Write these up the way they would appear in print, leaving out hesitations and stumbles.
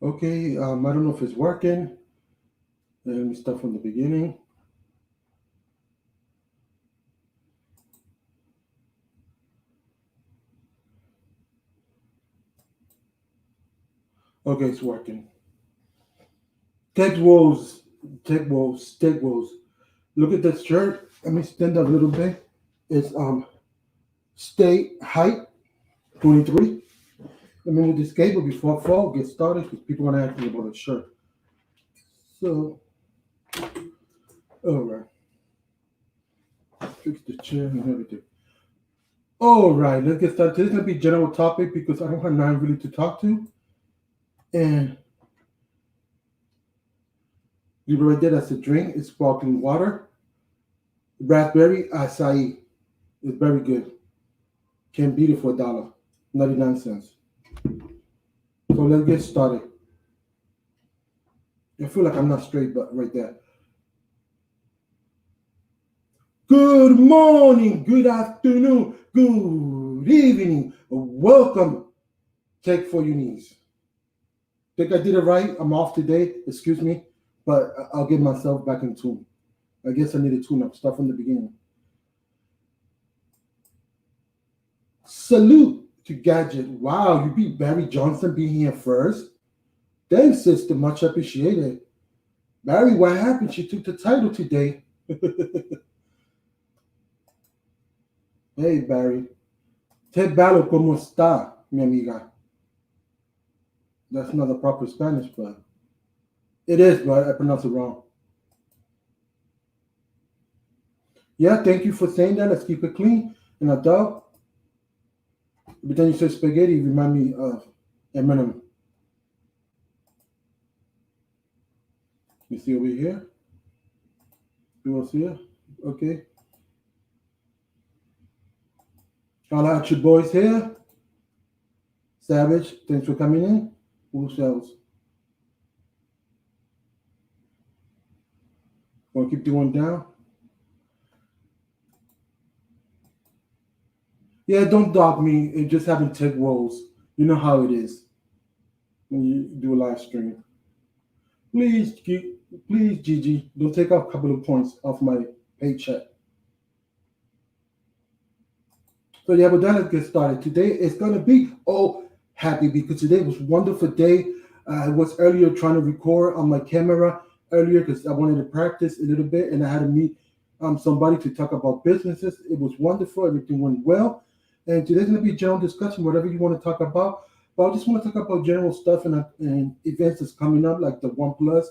Okay, I don't know if it's working. Let me start from the beginning. Okay, it's working. Tech woes, tech woes. Look at that shirt. Let me stand up a little bit. It's stay height 23. Let me move this cable before fall gets started because people want to ask me about the shirt. So, all right, fix the chair and everything. All right, let's get started. This is gonna be general topic because I don't have nine really to talk to. And you right there, that's a drink. It's sparkling water. Raspberry acai is very good. Can beat it for $1.99. So let's get started. I feel like I'm not straight, but right there. Good morning, good afternoon, good evening. Welcome. Take for your knees. Think I did it right? I'm off today. Excuse me, but I'll get myself back in tune. I guess I need to tune up. Start from the beginning. Salute to Gadget. Wow, you beat Barry Johnson being here first. Thanks, sister. Much appreciated. Barry, what happened? She took the title today. Hey, Barry. Te ballo como está, mi amiga. That's not the proper Spanish, but it is, but I pronounce it wrong. Yeah, thank you for saying that. Let's keep it clean. And I doubt. But then you said spaghetti, you remind me of Eminem. You see over here? You want to see it? Okay. All out your boys here. Savage, thanks for coming in. Who else? Want to keep doing down? Yeah, don't dog me. It just having tech woes. You know how it is when you do a live stream. Please, Gigi, don't take off a couple of points off my paycheck. So yeah, but then let's get started. Today it's gonna be happy because today was a wonderful day. I was earlier trying to record on my camera earlier because I wanted to practice a little bit, and I had to meet somebody to talk about businesses. It was wonderful. Everything went well, and today's gonna be a general discussion, whatever you want to talk about. But I just want to talk about general stuff and events that's coming up, like the OnePlus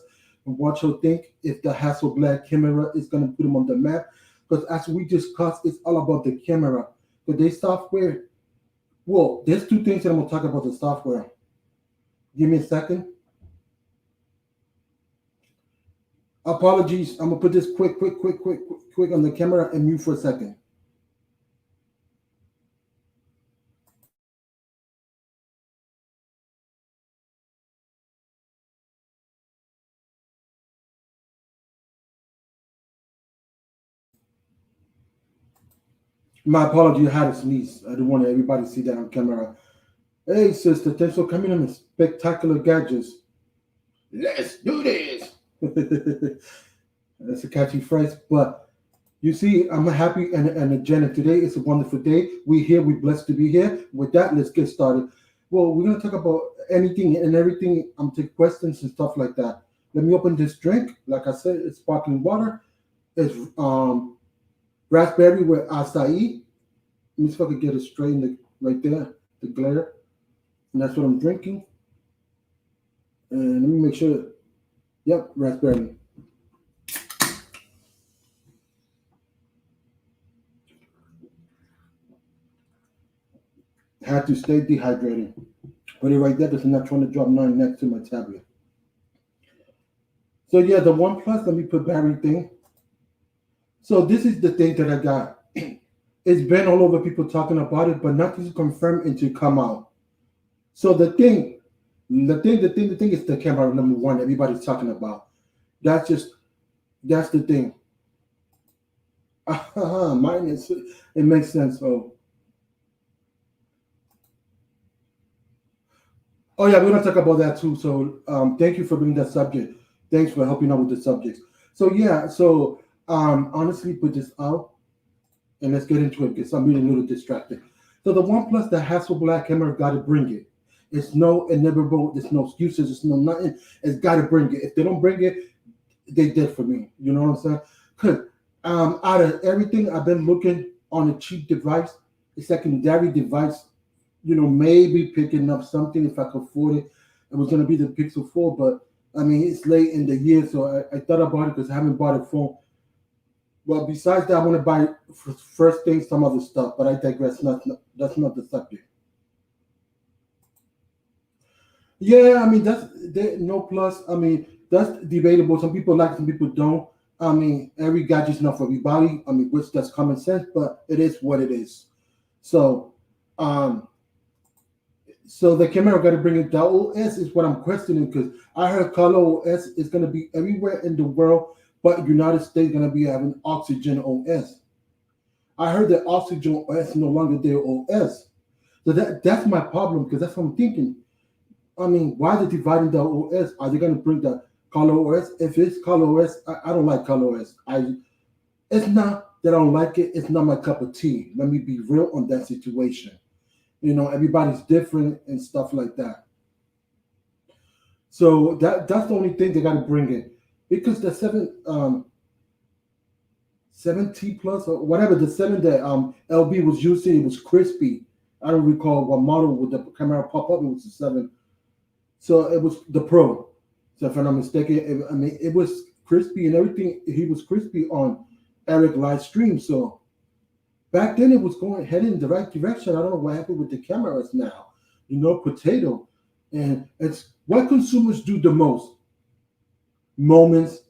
and what you'll think if the Hasselblad camera is gonna put them on the map. Because as we discussed, it's all about the camera. But they software. Well, there's two things that I'm gonna talk about the software. Give me a second. Apologies. I'm gonna put this quick on the camera and mute for a second. My apology. I had a sneeze. I didn't want everybody to see that on camera. Hey, sister. Thanks for coming in. Spectacular gadgets. Let's do this. That's a catchy phrase, but you see, I'm happy and agenda. Today is a wonderful day. We're here. We're blessed to be here. With that, let's get started. Well, we're gonna talk about anything and everything. I'm take questions and stuff like that. Let me open this drink. Like I said, it's sparkling water. It's raspberry with acai. Let me see if I can get it straight in the right there, the glare. And that's what I'm drinking. And let me make sure. Yep, raspberry. Had to stay dehydrated. Put it right there because I'm not trying to drop nine next to my tablet. So yeah, the OnePlus. Let me put battery thing. So this is the thing that I got. It's been all over people talking about it, but nothing's confirmed and to come out. So the thing is the camera number one. Everybody's talking about. That's just that's the thing. Mine is. It makes sense. Oh. Oh yeah, we're gonna talk about that too. So thank you for bringing that subject. Thanks for helping out with the subjects. So yeah, so honestly, put this out and let's get into it because I'm really a little distracted. So the OnePlus, the Hasselblad camera, got to bring it. It's no inevitable. There's no excuses. There's no nothing. It's got to bring it. If they don't bring it, they did for me. You know what I'm saying? Because out of everything, I've been looking on a cheap device, a secondary device. Maybe picking up something if I could afford it. It was gonna be the Pixel 4, but I mean it's late in the year, so I thought about it because I haven't bought a phone. Well, besides that, I want to buy first thing some other stuff, but I digress. That's not the subject. Yeah, I mean no plus. I mean that's debatable. Some people like, some people don't. I mean every gadget's not for everybody. I mean which that's common sense, but it is what it is. So, um, so the camera got to bring it. The OS is what I'm questioning because I heard Color OS is going to be everywhere in the world, but United States going to be having Oxygen OS. I heard that Oxygen OS no longer their OS. So that's my problem because that's what I'm thinking. I mean, why are they dividing the OS? Are they going to bring the Color OS? If it's Color OS, I don't like Color OS. It's not that I don't like it. It's not my cup of tea. Let me be real on that situation. Everybody's different and stuff like that. So that's the only thing they got to bring in, because the seven T plus or whatever the seven that LB was using, it was crispy. I don't recall what model would the camera pop up. It was the seven, so it was the Pro. So if I'm not mistaken, I mean it was crispy and everything. He was crispy on Eric live stream. So back then it was going heading in the right direction. I don't know what happened with the cameras now. Potato, and it's what consumers do the most. Moments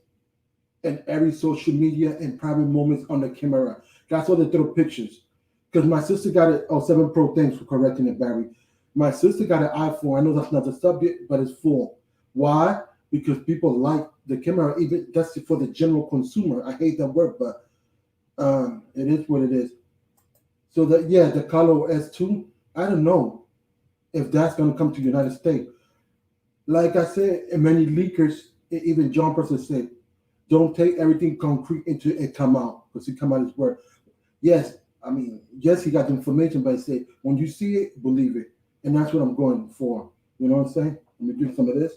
and every social media and private moments on the camera. That's why they throw pictures. Because my sister got it. Oh, 7 Pro. Thanks for correcting it, Barry. My sister got an iPhone. I know that's not the subject, but it's full. Why? Because people like the camera. Even that's for the general consumer. I hate that word, but it is what it is. So that, yeah, the Color S2. I don't know if that's gonna come to the United States. Like I said, and many leakers, even John Person said, don't take everything concrete into it come out because it come out his word. Yes, I mean, yes, he got the information, but he said, when you see it, believe it. And that's what I'm going for. You know what I'm saying? Let me do some of this.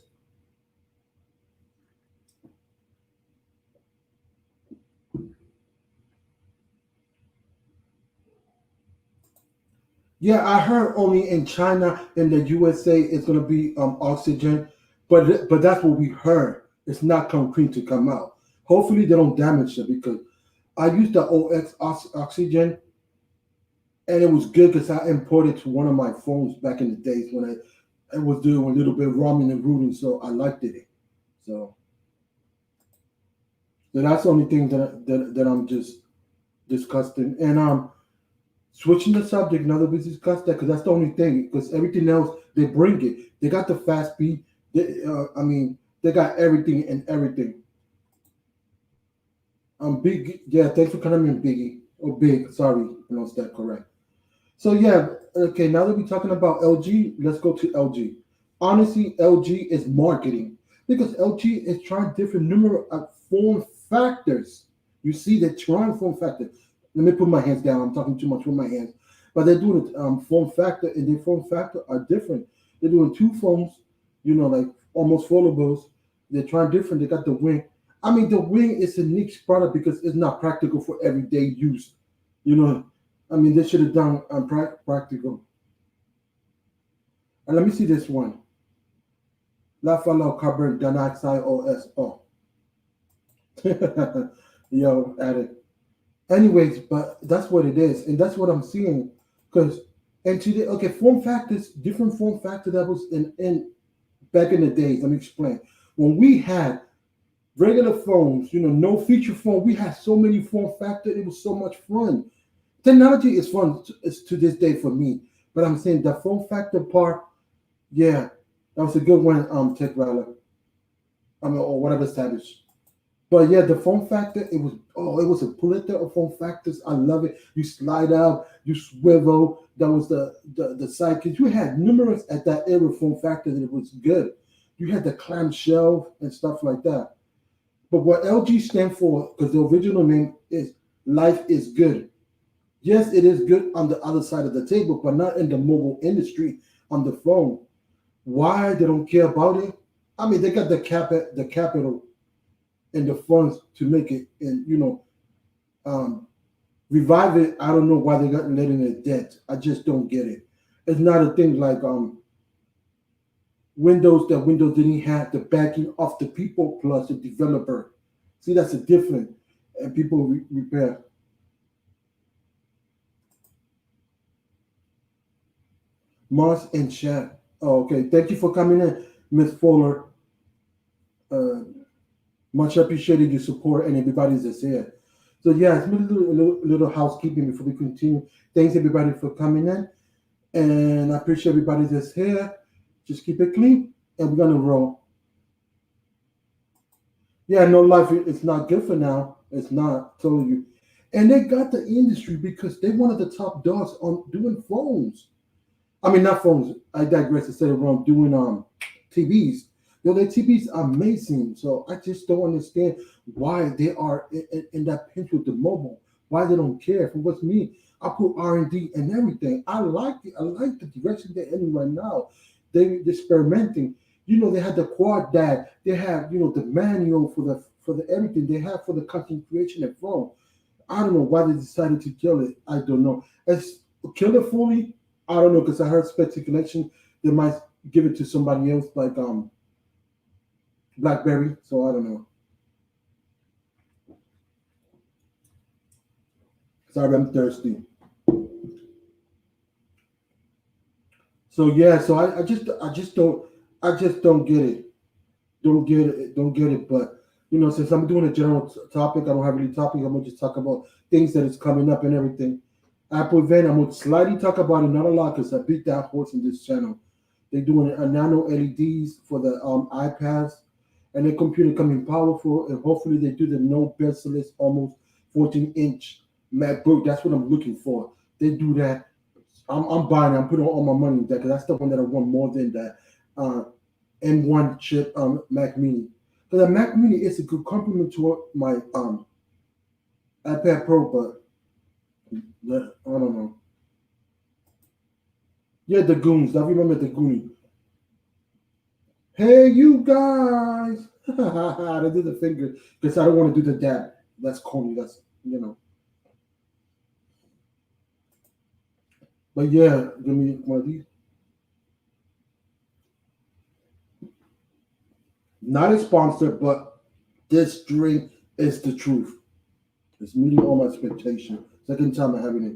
Yeah, I heard only in China and the USA it's gonna be oxygen, but that's what we heard. It's not concrete to come out. Hopefully they don't damage it because I used the oxygen and it was good because I imported to one of my phones back in the days when I was doing a little bit of ramen and rooting, so I liked it. So, so that's the only thing that I'm just discussing. And switching the subject, now that we discussed that, because that's the only thing. Because everything else they bring it. They got the fast speed. I mean, they got everything and everything. Big. Yeah, thanks for coming in, Biggie. Or Big. Sorry, pronounced that correct. So yeah, okay. Now that we're talking about LG, let's go to LG. Honestly, LG is marketing because LG is trying different numerous form factors. You see, they're trying form factor. Let me put my hands down. I'm talking too much with my hands, but they're doing it form factor, and their form factor are different. They're doing two phones, like almost foldables. They're trying different. They got the wing. I mean, the wing is a niche product because it's not practical for everyday use. You know, I mean, they should have done practical. And let me see this one. Lafalo carbon dioxide OSO. Yo, addict. Anyways, but that's what it is, and that's what I'm seeing. Because and today, okay, form factors, different form factor that was in back in the days. Let me explain. When we had regular phones, no feature phone, we had so many form factor. It was so much fun. Technology is fun. It's to this day for me. But I'm saying the form factor part, yeah, that was a good one. Tech Rattler, I mean, or whatever Savage. But yeah, the form factor, it was a Pulitzer of form factors. I love it. You slide out, you swivel. That was the side because you had numerous at that era form factor that it was good. You had the clamshell and stuff like that. But what LG stand for, because the original name is Life is Good. Yes, it is good on the other side of the table, but not in the mobile industry on the phone. Why they don't care about it? I mean, they got the capital and the funds to make it, and um, revive it. I don't know why they got letting it dead. I just don't get it. It's not a thing like Windows that Windows didn't have the backing of the people plus the developer. See, that's a different, and people repair. Mars and chat. Oh, okay. Thank you for coming in, Miss Fuller. Uh, Much appreciated your support and everybody's that's here. So yeah, it's a little housekeeping before we continue. Thanks everybody for coming in, and I appreciate everybody that's here. Just keep it clean, and we're gonna roll. Yeah, no life. It's not good for now. It's not. Told you, and they got the industry because they one of the top dogs on doing phones. I mean, not phones. I digress. I said it wrong. Doing TVs. Their TVs are amazing. So I just don't understand why they are in that pinch with the mobile. Why they don't care. For what's me, I put R&D and everything. I like it. I like the direction they're in right now. They're experimenting. They had the quad DAC. They have the manual for the everything they have for the content creation and phone. I don't know why they decided to kill it. I don't know. It's kill it fully. I don't know because I heard speculation they might give it to somebody else like BlackBerry. So I don't know. Sorry, I'm thirsty. So yeah, so I just don't get it. Don't get it. Don't get it. But since I'm doing a general topic, I don't have any topic. I'm gonna just talk about things that is coming up and everything. Apple event. I'm gonna slightly talk about it, not a lot, because I beat that horse in this channel. They're doing a nano LEDs for the iPads, and their computer coming powerful, and hopefully they do the no bezel-less almost 14-inch MacBook. That's what I'm looking for. They do that. I'm buying it. I'm putting all my money in that because that's the one that I want more than that uh, M1 chip Mac Mini. Because the Mac Mini is a good complement to my iPad Pro, but I don't know. Yeah, the Goons. I remember the Goonie. Hey, you guys! I did the finger because I don't want to do the dab. That's corny. But yeah, give me one of these. Not a sponsor, but this drink is the truth. It's meeting all my expectations. Second time I'm having it.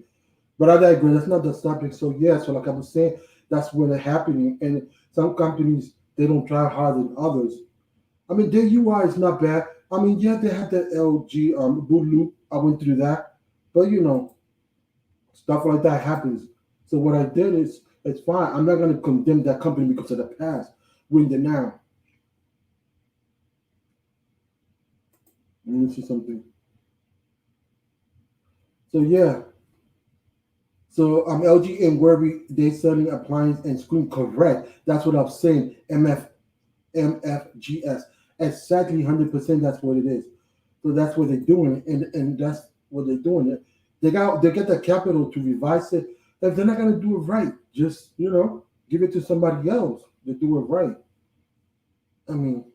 But I digress. That's not the topic. So yeah, so like I was saying, that's where they're happening. And some companies they don't try harder than others. I mean, their UI is not bad. I mean, yeah, they had the LG boot loop. I went through that, but stuff like that happens. So what I did is it's fine. I'm not gonna condemn that company because of the past. We're in the now. Let me see something. So yeah. So LG and Werby they selling appliance and screen correct. That's what I'm saying. MFGS. Exactly 100%. That's what it is. So that's what they're doing, and that's what they're doing. They get the capital to revise it. If they're not gonna do it right, just give it to somebody else to do it right. I mean,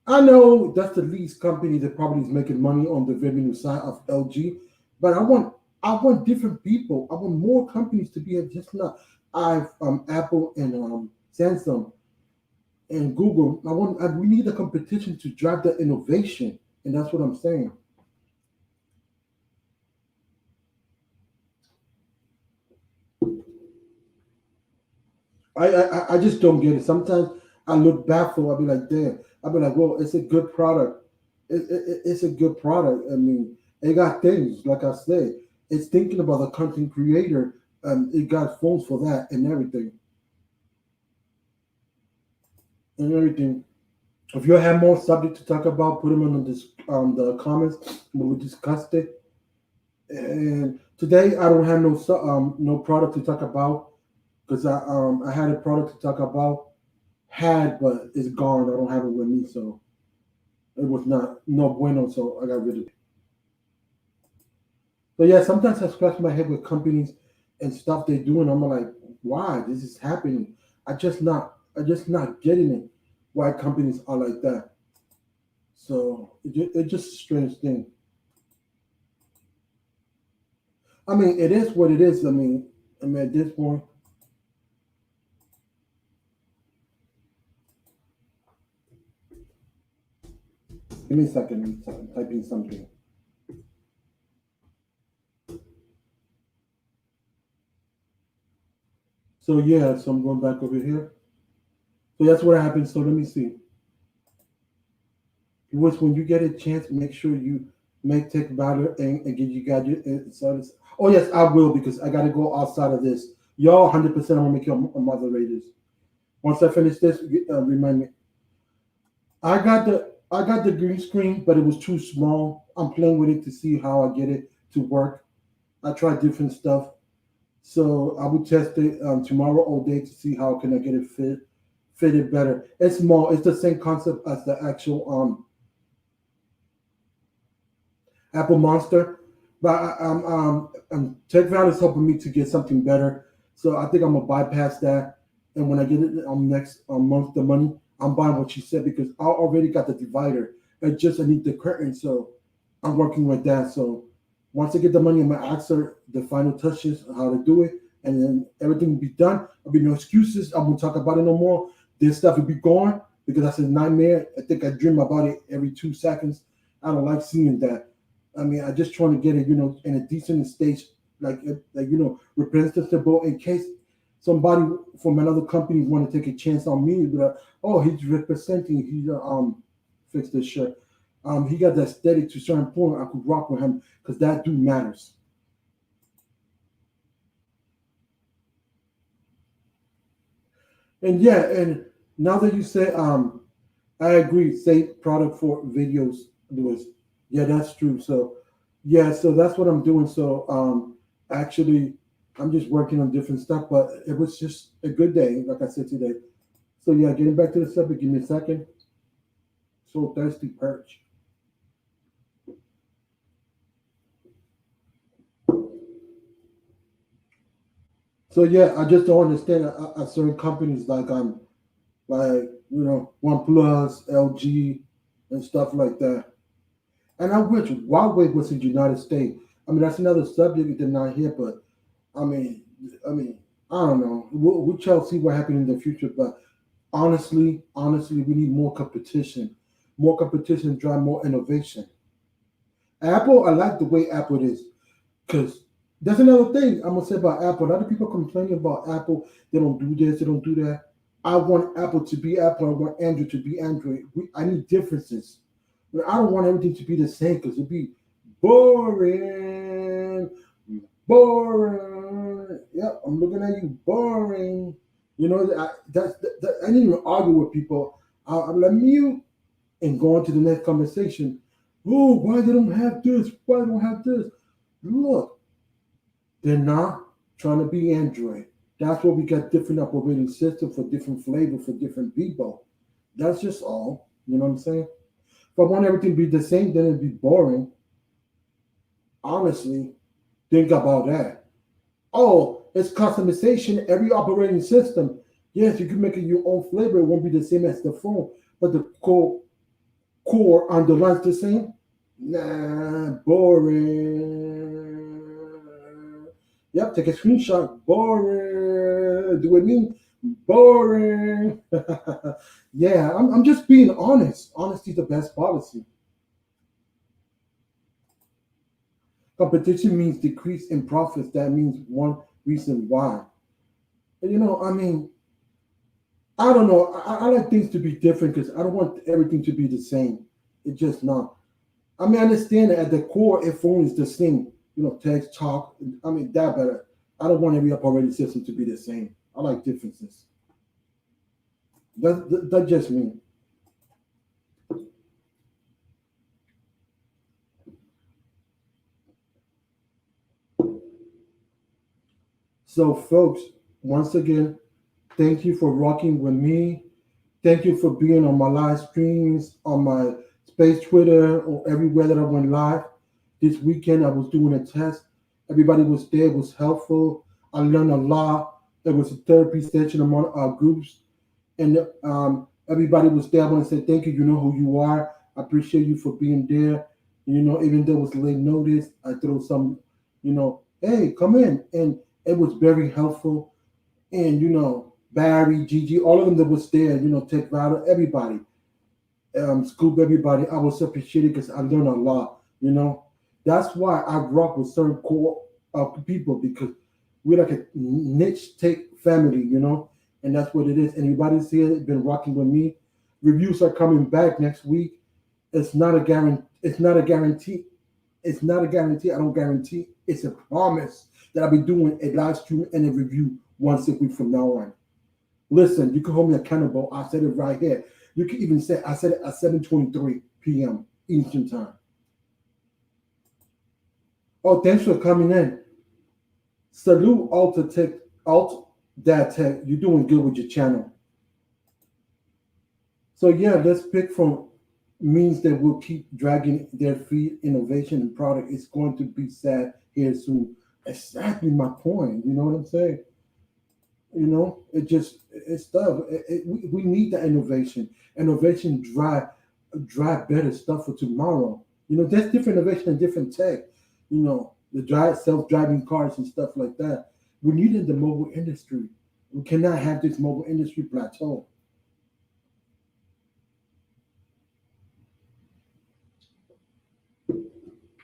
I know that's the least company that probably is making money on the revenue side of LG, but I want different people. I want more companies to be just not Apple and Samsung and Google. We need a competition to drive the innovation, and that's what I'm saying. I just don't get it. Sometimes I look baffled. I'll be like, damn. I'll be like, well, it's a good product. It's a good product. I mean, it got things like I said. It's thinking about the content creator. It got phones for that and everything and everything. If you have more subject to talk about, put them in the comments. We discussed it. And today I don't have no product to talk about because I had a product to talk about but it's gone. I don't have it with me, so it was not no bueno. So I got rid of it. But yeah, sometimes I scratch my head with companies and stuff they do, and I'm like, why this is happening? I just not getting it. Why companies are like that? So it's just a strange thing. I mean, it is what it is. I mean, at this point, give me a second. I'm typing something. So yeah, so I'm going back over here. So that's what happens. So let me see. Was when you get a chance, make sure you make tech valor and get you got your service. Oh yes, I will because I got to go outside of this. Y'all, 100%. I'm gonna make you a moderators. Once I finish this, remind me. I got the green screen, but it was too small. I'm playing with it to see how I get it to work. I tried different stuff, so I will test it tomorrow all day to see how can I get it fitted better. It's small. It's the same concept as the actual Apple Monster, but Tech Value is helping me to get something better. So I think I'm gonna bypass that, and when I get it next month the money, I'm buying what she said because I already got the divider. I need the curtain, so I'm working with that. So once I get the money, I'm gonna ask her the final touches how to do it, and then everything will be done. There'll be no excuses. I won't talk about it no more. This stuff will be gone because that's a nightmare. I think I dream about it every 2 seconds. I don't like seeing that. I mean, I just trying to get it, in a decent stage, representable in case somebody from another company want to take a chance on me. Be like, oh, he's representing. He fix this shirt. He got the aesthetic to a certain point. I could rock with him because that do matters. And yeah, and now that you say, I agree. Say product for videos, Louis. Yeah, that's true. So, yeah, so that's what I'm doing. So, actually, I'm just working on different stuff, but it was just a good day, like I said today. So, yeah, getting back to the subject, give me a second. So thirsty, perch. So, yeah, I just don't understand certain companies like OnePlus, LG, and stuff like that. And I wish Huawei was in the United States. I mean, that's another subject that not here, but I mean, I mean, I don't know. We shall see what happens in the future. But honestly, we need more competition. More competition drive more innovation. Apple, I like the way Apple is because that's another thing I'm gonna say about Apple. A lot of people complaining about Apple. They don't do this. They don't do that. I want Apple to be Apple. I want Android to be Android. I need differences. I don't want everything to be the same because it'd be boring. Boring. Yeah, I'm looking at you. Boring. I didn't even argue with people. I'm like mute and go on to the next conversation. Oh, why they don't have this? Why they don't have this? Look, they're not trying to be Android. That's why we got different operating system for different flavor for different people. That's just all. You know what I'm saying? If I want everything to be the same, then it'd be boring. Honestly, think about that. Oh, it's customization. Every operating system. Yes, you can make it your own flavor. It won't be the same as the phone, but the core underlies the same. Nah, boring. Yep, take a screenshot. Boring. Do it mean boring? Yeah, I'm just being honest. Honesty is the best policy. Competition means decrease in profits. That means one reason why. I mean, I don't know. I like things to be different because I don't want everything to be the same. It's just not. I mean, I understand that at the core, if phone is the same, text, talk. I mean, that better. I don't want every operating system to be the same. I like differences. That's just me. So, folks, once again, thank you for rocking with me. Thank you for being on my live streams, on my space Twitter, or everywhere that I went live. This weekend, I was doing a test. Everybody was there, it was helpful. I learned a lot. There was a therapy session among our groups, and everybody was there. I want to say thank you. You know who you are. I appreciate you for being there. Even though it was late notice, I threw some, hey, come in. And it was very helpful. And Barry, Gigi, all of them that was there, Tech Valor, everybody, Scoop, everybody. I was appreciated because I learned a lot. That's why I rock with certain core people because we're like a niche tech family, and that's what it is. Anybody's here been rocking with me. Reviews are coming back next week. It's not a guarantee. It's not a guarantee. It's not a guarantee. I don't guarantee. It's a promise that I'll be doing a live stream and a review once a week from now on. Listen, you can hold me accountable. I said it right here. You can even say I said it at 7:23 p.m. Eastern time. Oh, thanks for coming in. Salute Alta Tech, Alt Dad Tech. You're doing good with your channel. So yeah, let's pick from means that will keep dragging their feet. Innovation and product is going to be sad here soon. Exactly my point. You know what I'm saying? It's tough. We need the innovation. Innovation drive better stuff for tomorrow. There's different innovation and different tech. The drive self-driving cars and stuff like that. We needed the mobile industry. We cannot have this mobile industry plateau.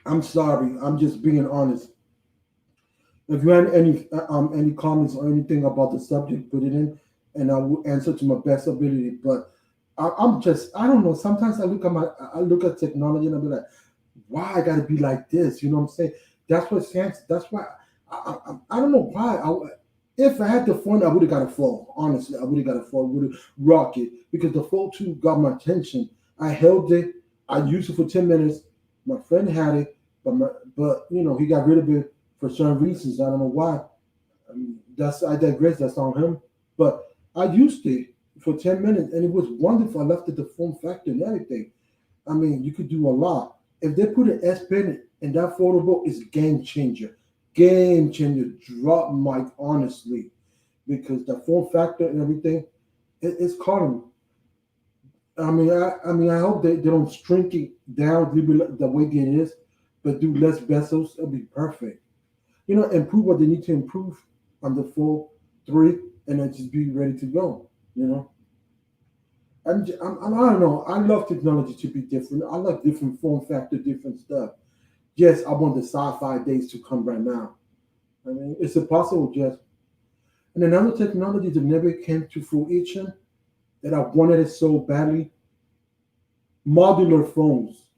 I'm sorry. I'm just being honest. If you have any comments or anything about the subject, put it in, and I will answer to my best ability. But I'm just I don't know. Sometimes I look at technology and I be like, why I got to be like this? You know what I'm saying? That's what sense. That's why I don't know why. If I had the phone, I would have got a phone. Honestly, I would have got a phone. Would have rock it because the phone too got my attention. I held it. I used it for 10 minutes. My friend had it, but he got rid of it for certain reasons. I don't know why. That's I digress. That's on him. But I used it for 10 minutes, and it was wonderful. I left it the form factor and everything. I mean, you could do a lot. If they put an S Pen in that photo book, it's game changer. Game changer. Drop mic, honestly. Because the form factor and everything, it's calling. I hope they don't shrink it down, leave it the way it is, but do less vessels. It'll be perfect. Improve what they need to improve on the full three, and then just be ready to go. You know, I don't know. I love technology to be different. I like different form factor, different stuff. Yes, I want the sci-fi days to come right now. I mean, it's impossible, just. And another technology that never came to fruition that I wanted it so badly, modular phones.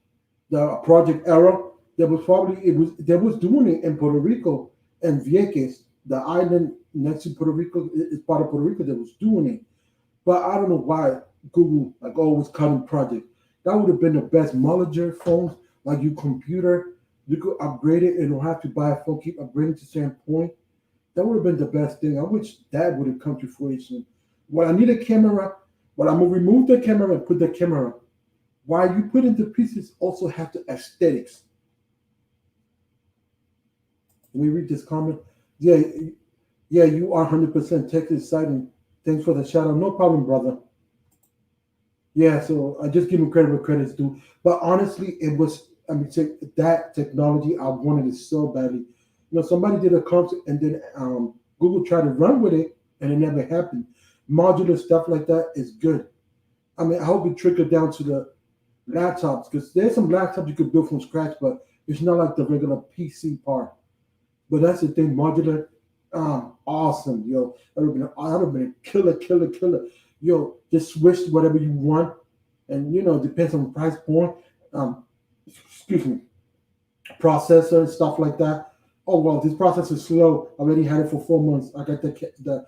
The Project Era, that was probably it was they was doing it in Puerto Rico and Vieques, the island next to Puerto Rico is part of Puerto Rico that was doing it. But I don't know why Google like always cutting projects. That would have been the best modular phones, like your computer. You could upgrade it and don't have to buy a phone, keep upgrading to the same point. That would have been the best thing. I wish that would have come to fruition. Well, I need a camera, but I'm gonna remove the camera and put the camera. While you put in the pieces, also have the aesthetics. Let me read this comment. Yeah, yeah, you are 100% tech exciting. Thanks for the shout out. No problem, brother. Yeah, so I just give him credit where credit's due. But honestly, it was, I mean, that technology, I wanted it so badly. Somebody did a concept and then Google tried to run with it and it never happened. Modular stuff like that is good. I mean, I hope it trickled down to the laptops because there's some laptops you could build from scratch, but it's not like the regular PC part. But that's the thing, modular, awesome, yo. That would have been a killer, killer, killer. Yo, just switch to whatever you want, and depends on the price point. Um, excuse me, processor and stuff like that. Oh well, this processor is slow. I already had it for 4 months. I got the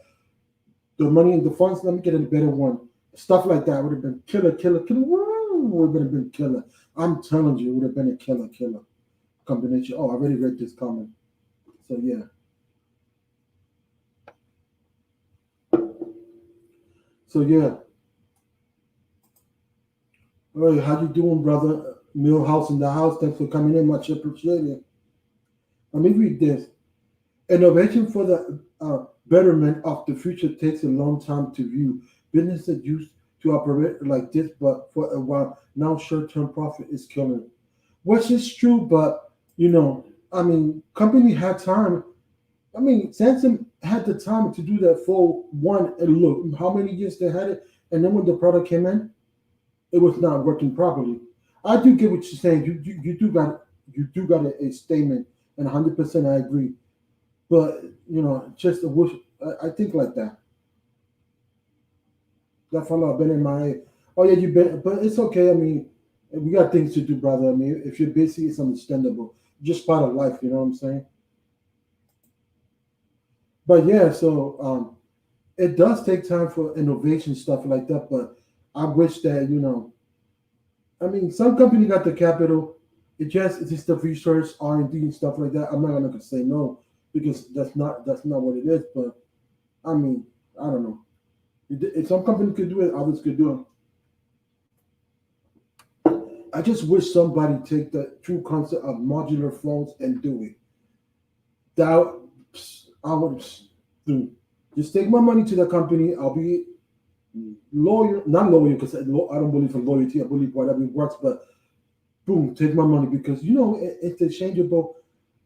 money and the funds. Let me get a better one. Stuff like that would have been killer, killer, killer. Would have been killer. I'm telling you, it would have been a killer, killer combination. Oh, I already read this comment. So yeah. So yeah, hey, how you doing, brother? Millhouse in the house. Thanks for coming in. Much appreciated. Let me read this. Innovation for the betterment of the future takes a long time to view. Businesses used to operate like this, but for a while now, short-term profit is killing. Which is true, but I mean, company had time. I mean, Samsung had the time to do that for one. And look, how many years they had it, and then when the product came in, it was not working properly. I do get what you're saying. You do got a statement, and 100% I agree. But just a wish. I think like that. That fellow been in my head. Oh yeah, you been, but it's okay. I mean, we got things to do, brother. I mean, if you're busy, it's understandable. Just part of life, you know what I'm saying? But yeah, so it does take time for innovation stuff like that. But I wish that I mean, some company got the capital. It's just the research, R&D, and stuff like that. I'm not gonna say no because that's not what it is. But I mean, I don't know. If some company could do it, others could do it. I just wish somebody take the true concept of modular phones and do it. That I would do. Just take my money to the company. I'll be loyal, not loyal because I don't believe in loyalty. I believe whatever works. But boom, take my money because it's interchangeable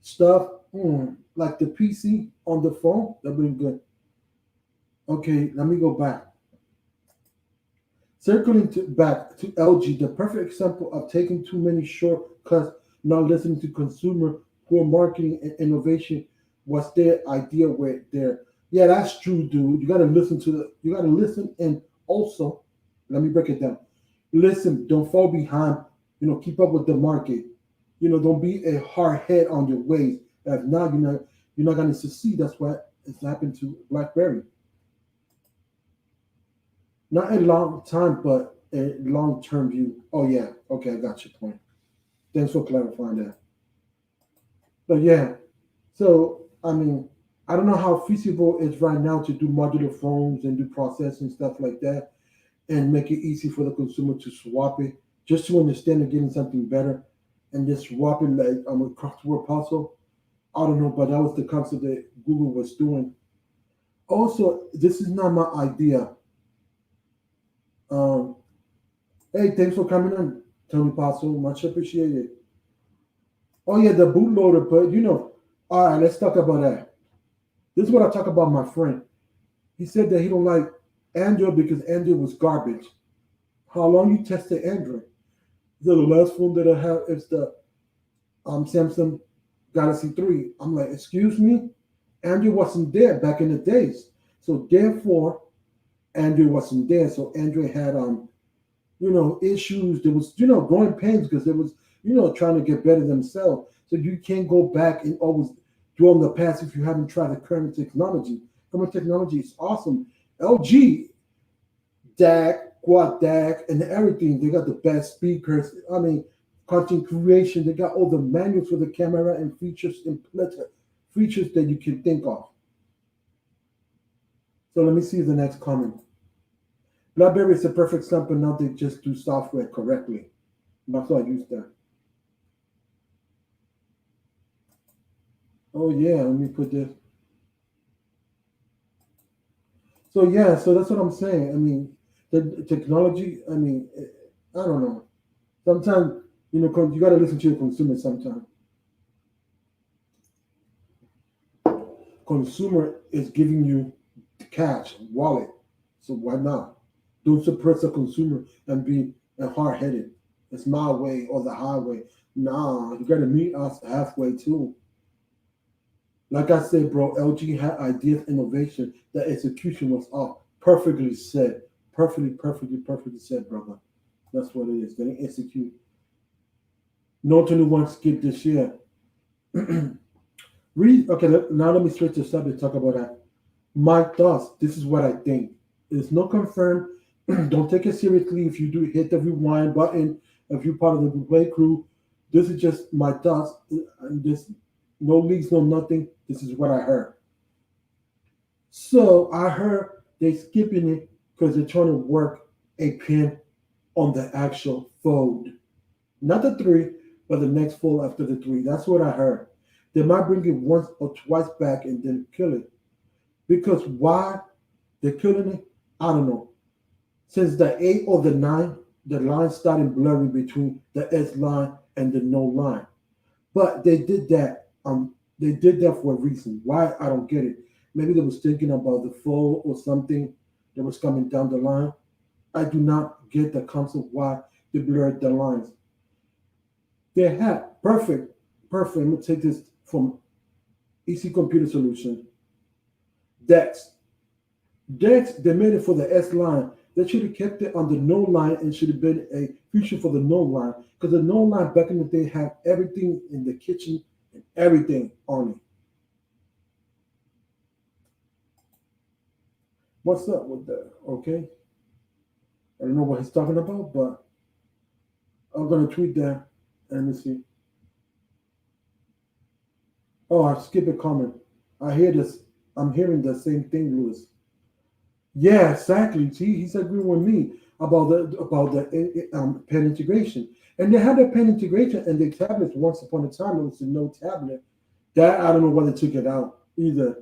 stuff. Like the PC on the phone, that'd be good. Okay, let me go back. Circling back to LG, the perfect example of taking too many shortcuts, not listening to consumer, poor marketing and innovation was their idea where there. Yeah, that's true, dude. You gotta listen and also, let me break it down. Listen, don't fall behind, keep up with the market. Don't be a hard head on your ways. If not, you're not gonna succeed. That's what has happened to BlackBerry. Not a long time, but a long term view. Oh yeah, okay, I got your point. Thanks for clarifying that. But yeah, so I mean, I don't know how feasible it's right now to do modular phones and do processing stuff like that, and make it easy for the consumer to swap it, just to understand and getting something better, and just swap it like a crossword puzzle. I don't know, but that was the concept that Google was doing. Also, this is not my idea. Um, hey, thanks for coming in, Tony Paso. Much appreciated. Oh yeah, the bootloader, but all right, let's talk about that. This is what I talk about my friend. He said that he don't like Android because Android was garbage. How long you tested Android? The last phone that I have is the Samsung Galaxy 3. I'm like, excuse me? Android wasn't there back in the days. So therefore, Android wasn't there. So Android had issues. There was, growing pains because it was, trying to get better themselves. So you can't go back and always dwell on the past if you haven't tried the current technology. Current technology is awesome. LG, DAC, Quad DAC, and everything. They got the best speakers. I mean, content creation. They got all the manuals for the camera and features and features that you can think of. So let me see the next comment. BlackBerry is a perfect example. Now they just do software correctly. That's why I use that. Oh yeah, let me put this. So yeah, so that's what I'm saying. I mean, the technology. I mean, I don't know. Sometimes you got to listen to your consumer. Sometimes consumer is giving you cash wallet, so why not? Don't suppress a consumer and be hard headed. It's my way or the highway. Nah, you got to meet us halfway too. Like I said, bro, LG had ideas, innovation. The execution was off. Perfectly said. Perfectly said, brother. That's what it is. They didn't execute. No 21 skip this year. Okay, now let me switch the subject, talk about that. My thoughts, this is what I think. It's no confirmed. Don't take it seriously if you do hit the rewind button, if you're part of the play crew. This is just my thoughts. And this no leaks, no nothing. This is what I heard. So I heard they skipping it because they're trying to work a pin on the actual fold. Not the three, but the next fold after the three. That's what I heard. They might bring it once or twice back and then kill it. Because why they're killing it, I don't know. Since the 8 or the 9, the line started blurring between the S line and the no line. But they did that. They did that for a reason. Why I don't get it. Maybe they was thinking about the fold or something that was coming down the line. I do not get the concept why they blurred the lines. They had perfect. Let me take this from EC Computer Solution. Dex. Dex, they made it for the S line. They should have kept it on the no line and should have been a feature for the no line. Because the no line back in the day had everything in the kitchen and everything on it. What's up with that? Okay. I don't know what he's talking about, but I'm gonna tweet that and let's see. Oh, I skipped a comment. I hear this. I'm hearing the same thing, Lewis. Yeah, exactly. See, he's agreeing with me about the pen integration, and they had a pen integration and the tablets. Once upon a time, it was a no tablet. That I don't know why they took it out either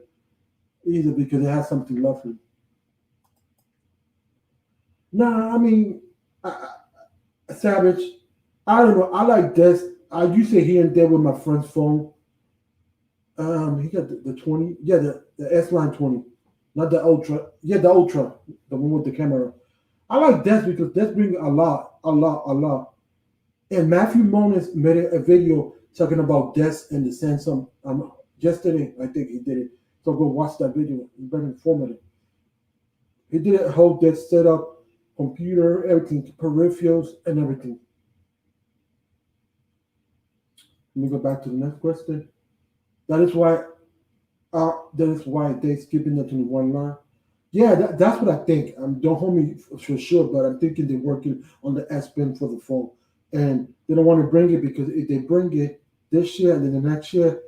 because it has something lovely. Nah, I mean, Savage. I don't know. I like this. I used to here and there with my friend's phone. He got the 20. Yeah, the S line 20, not the Ultra. Yeah, the Ultra, the one with the camera. I like this because this brings a lot. And Matthew Moniz made a video talking about this and the Samsung yesterday. I think he did it. So go watch that video. It's very informative. He did a whole desk setup, computer, everything, peripherals, and everything. Let me go back to the next question. That is why they skipping the 21 line. Yeah, that's what I think. Don't hold me for sure, but I'm thinking they're working on the S Pen for the phone, and they don't want to bring it because if they bring it this year and then the next year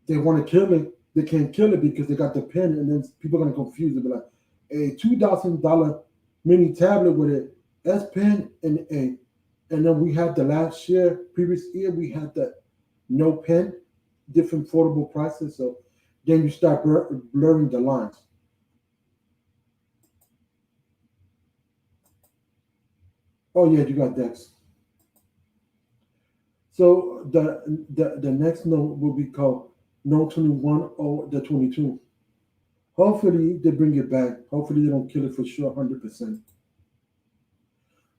they want to kill it, they can't kill it because they got the pen, and then people are gonna confuse it. Be like a $2,000 mini tablet with a S Pen and then we had the last year, previous year we had the no pen, different affordable prices. So then you start blurring the lines. Oh yeah, you got Dex. So the next note will be called No 21 or the 22. Hopefully they bring it back. Hopefully they don't kill it for sure, 100%.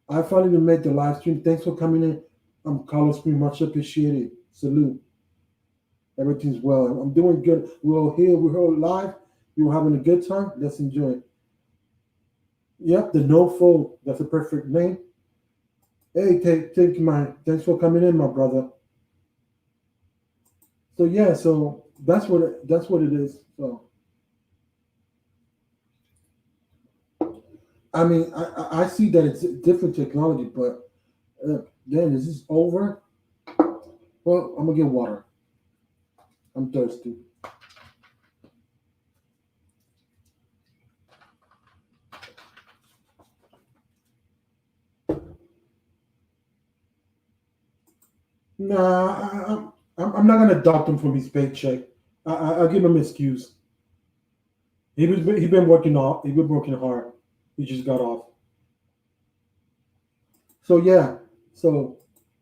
I finally made the live stream. Thanks for coming in. I'm Carlos Green. Much appreciated. Salute. Everything's well. I'm doing good. We're all here. We're all live. You're having a good time. Let's enjoy it. Yep, the no fold. That's a perfect name. Hey, take mine. Thanks for coming in, my brother. So yeah, so that's what it is. So I mean, I see that it's different technology, but then is this over? Well, I'm gonna get water. I'm thirsty. Nah, I'm not gonna adopt him from his paycheck. I'll give him an excuse. He been working off. He been working hard. He just got off. So yeah, so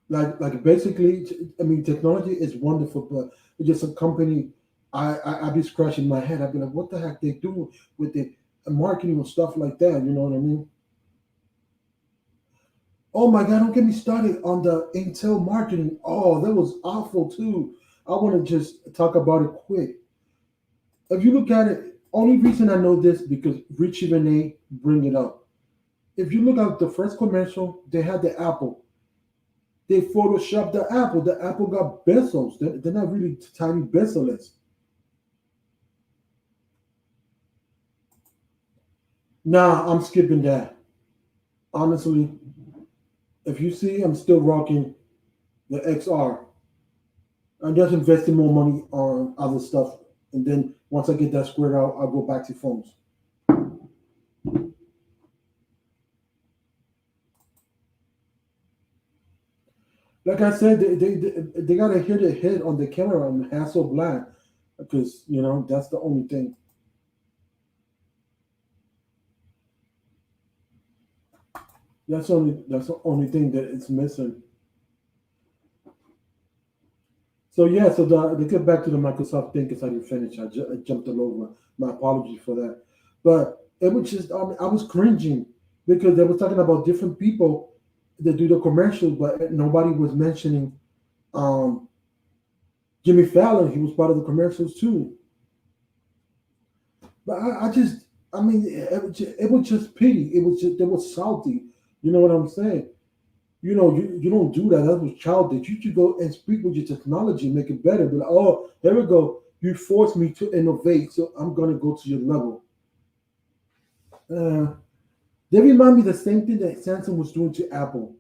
like basically, I mean, technology is wonderful, but it's just a company. I be scratching my head. I'd be like, what the heck they do with the marketing and stuff like that? You know what I mean? Oh my God! Don't get me started on the Intel marketing. Oh, that was awful too. I want to just talk about it quick. If you look at it, only reason I know this because Richie Renee bring it up. If you look at the first commercial, they had the Apple. They photoshopped the Apple. The Apple got bezels. They're not really tiny bezels. Nah, I'm skipping that. Honestly, if you see, I'm still rocking the XR. I'm just investing more money on other stuff, and then once I get that squared out, I'll go back to phones. Like I said, they gotta hit a hit on the camera on Hasselblad because that's the only thing. That's the only thing that it's missing. So yeah, so to get back to the Microsoft thing, because I didn't finish, I jumped all over. My apologies for that. But it was just, I was cringing because they were talking about different people that do the commercials, but nobody was mentioning um, Jimmy Fallon. He was part of the commercials too. But I mean, it was just pity. It was salty. You know what I'm saying? You don't do that. That was childish. You should go and speak with your technology, make it better. But like, oh, there we go. You forced me to innovate, so I'm gonna go to your level. Uh, they remind me the same thing that Samsung was doing to Apple.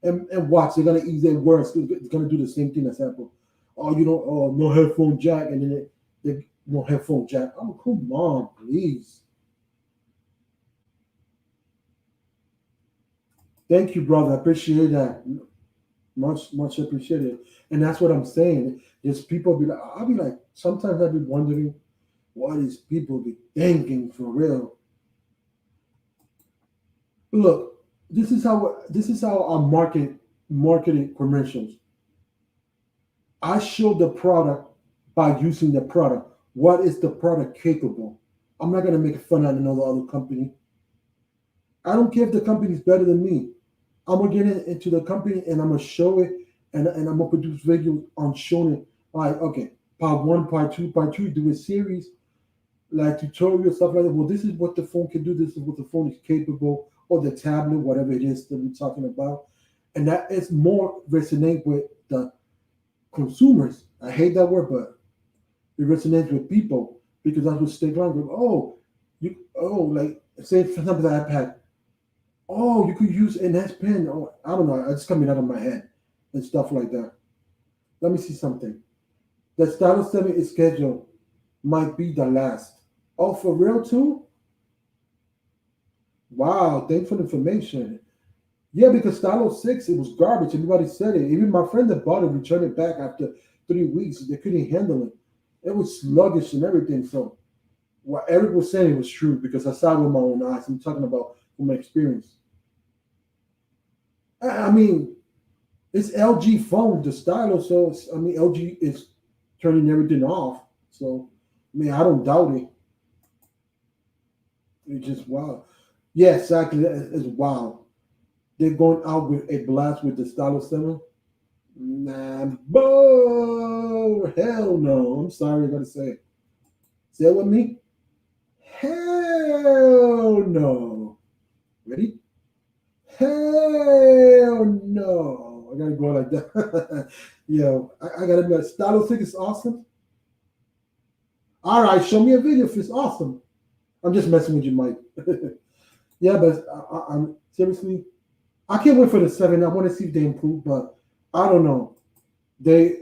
And watch, they're gonna ease their words. They're gonna do the same thing as Apple. Oh, oh, no headphone jack, and then they no headphone jack. Oh, come on, please. Thank you, brother. I appreciate that. Much appreciated. And that's what I'm saying. There's people be like, I'll be like, sometimes I'll be wondering what these people be thinking for real. Look, this is how I marketing commercials. I show the product by using the product. What is the product capable? I'm not gonna make fun of another other company. I don't care if the company's better than me. I'm gonna get into the company and I'm gonna show it and I'm gonna produce videos on showing it. Like, okay, part one, part two, do a series like tutorial stuff like that. Well, this is what the phone can do. This is what the phone is capable, or the tablet, whatever it is that we're talking about, and that is more resonate with the consumers. I hate that word, but it resonates with people because that's what stick around. Like say for example the iPad. Oh, you could use an S Pen. Oh, I don't know. It's coming out of my head and stuff like that. Let me see something. The Stylus 7 is scheduled might be the last. Oh, for real too? Wow, thanks for the information. Yeah, because Stylus 6, it was garbage. Everybody said it. Even my friend that bought it returned it back after 3 weeks. They couldn't handle it. It was sluggish and everything. So what Eric was saying was true because I saw it with my own eyes. I'm talking about from my experience. I mean, it's LG phone, the stylus. So I mean, LG is turning everything off. So I mean, I don't doubt it. It's just wow. Yeah, exactly. It's wow. They're going out with a blast with the stylus 7. Nah, boo, hell no. I'm sorry, I gotta say it. Say it with me. Hell no. Ready? Hell no. I gotta go like that. Yo, I gotta be like, stylus 6 is awesome. All right, show me a video if it's awesome. I'm just messing with you, Mike. Yeah, but I'm seriously, I can't wait for the 7. I want to see if they improve, but I don't know. I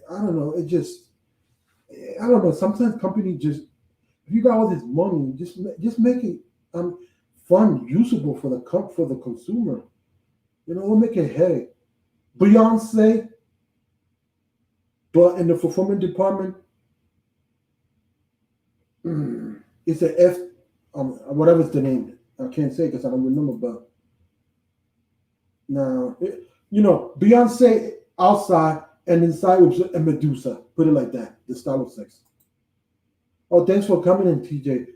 don't know. I don't know. Sometimes company just, if you got all this money, just make it um fun, usable for for the consumer. Don't make it a headache. Beyonce, but in the fulfillment department, it's a F, whatever's the name. I can't say because I don't remember, but no, Beyonce outside and inside was a Medusa. Put it like that. The style of sex. Oh, thanks for coming in, TJ.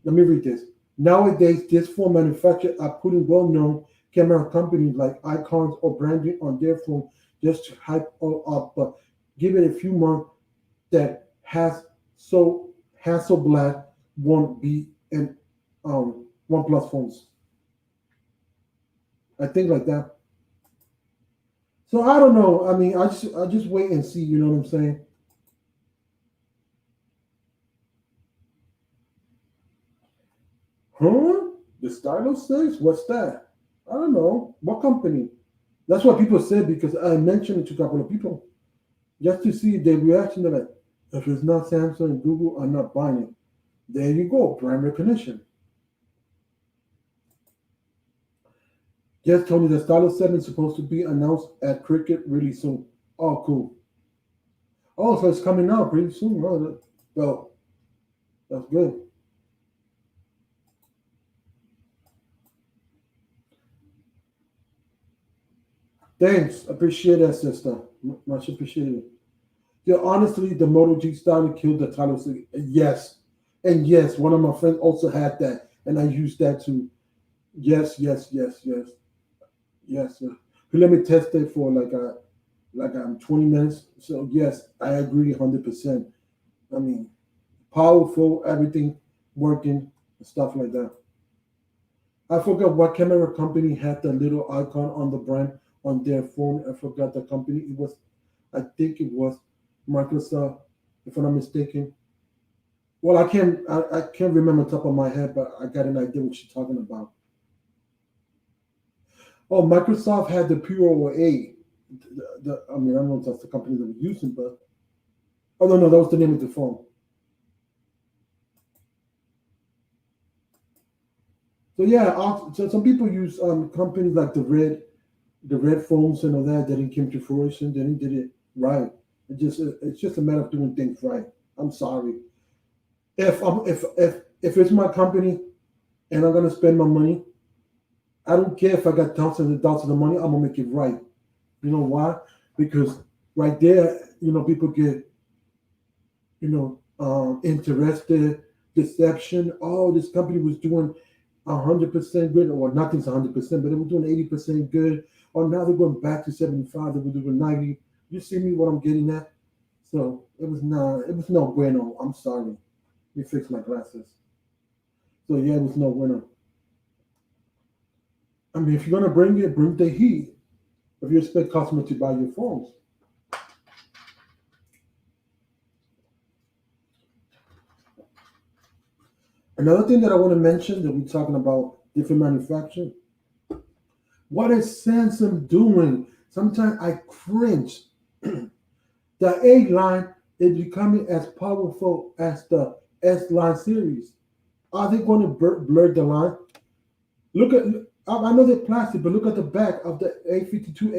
Let me read this. Nowadays, this phone manufacturers are putting well-known camera companies like icons or branding on their phone just to hype all up. But give it a few months, that has so Hasselblad won't be in OnePlus phones. I think like that. So I don't know. I mean, I just wait and see. You know what I'm saying? Huh? The Stylus 6? What's that? I don't know. What company? That's what people said because I mentioned it to a couple of people just to see their reaction. They're like, if it's not Samsung and Google, I'm not buying it. There you go, brand recognition. Yes, Tony, the Stylo 7 is supposed to be announced at Cricket really soon. Oh, cool. Oh, so it's coming out pretty soon. Oh, well, that's good. Thanks. Appreciate that, sister. Much appreciated. Yeah, honestly, the Moto G Stylo killed the Tylo 6. Yes. And yes, one of my friends also had that, and I used that too. Yes, yes, yes, yes, yes. He let me test it for like 20 minutes. So yes, I agree 100%. I mean, powerful, everything working, stuff like that. I forgot what camera company had the little icon on the brand on their phone. I forgot the company. It was, I think it was Microsoft, if I'm not mistaken. Well, I can't remember top of my head, but I got an idea what you're talking about. Oh, Microsoft had the Puro A. I mean, I don't know if that's the company that we're using, but oh no, no, that was the name of the phone. So yeah, so some people use companies like the red phones and all that didn't come to fruition. They didn't did it right. It's just a matter of doing things right. I'm sorry. If it's my company and I'm gonna spend my money, I don't care if I got thousands and thousands of money. I'm gonna make it right. You know why? Because right there, people get interested, deception. Oh, this company was doing 100% good, or nothing's 100%, but they were doing 80% good. Or now they're going back to 75. They were doing 90. You see me what I'm getting at? So it was no bueno. I'm sorry. Let me fix my glasses. So yeah, it was no bueno. I mean, if you're gonna bring it, bring the heat. If you expect customers to buy your phones. Another thing that I want to mention that we're talking about different manufacturing. What is Samsung doing? Sometimes I cringe. The A line is becoming as powerful as the S line series. Are they going to blur the line? Look at, I know they're plastic, but look at the back of the A52,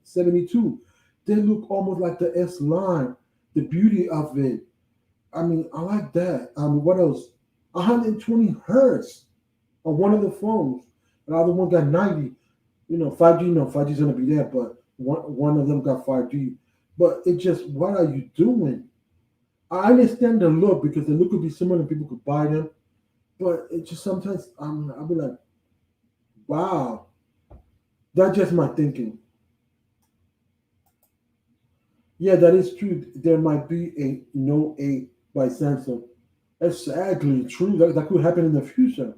A72. They look almost like the S line. The beauty of it. I mean, I like that. What else? 120 hertz on one of the phones. The other one got 90. 5G, no, 5G is gonna be there, but one of them got 5G. But it just, what are you doing? I understand the look because the look could be similar and people could buy them, but it just sometimes I'll be like, wow, that's just my thinking. Yeah, that is true. There might be a no A by Samsung. Exactly true. That could happen in the future.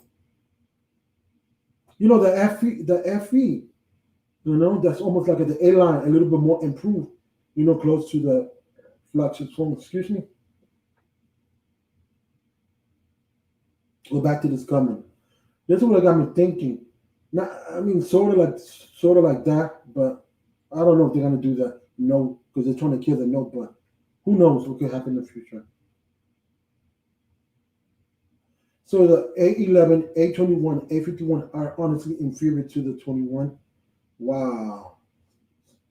The FE, that's almost like the A line, a little bit more improved. Close to the flagship phone. Excuse me. Go back to this comment. This is what got me thinking. Not, I mean, sort of like that, but I don't know if they're gonna do that. No, because they're trying to kill the note. But who knows what could happen in the future? So the A11, A21, A51 are honestly inferior to the 21. Wow,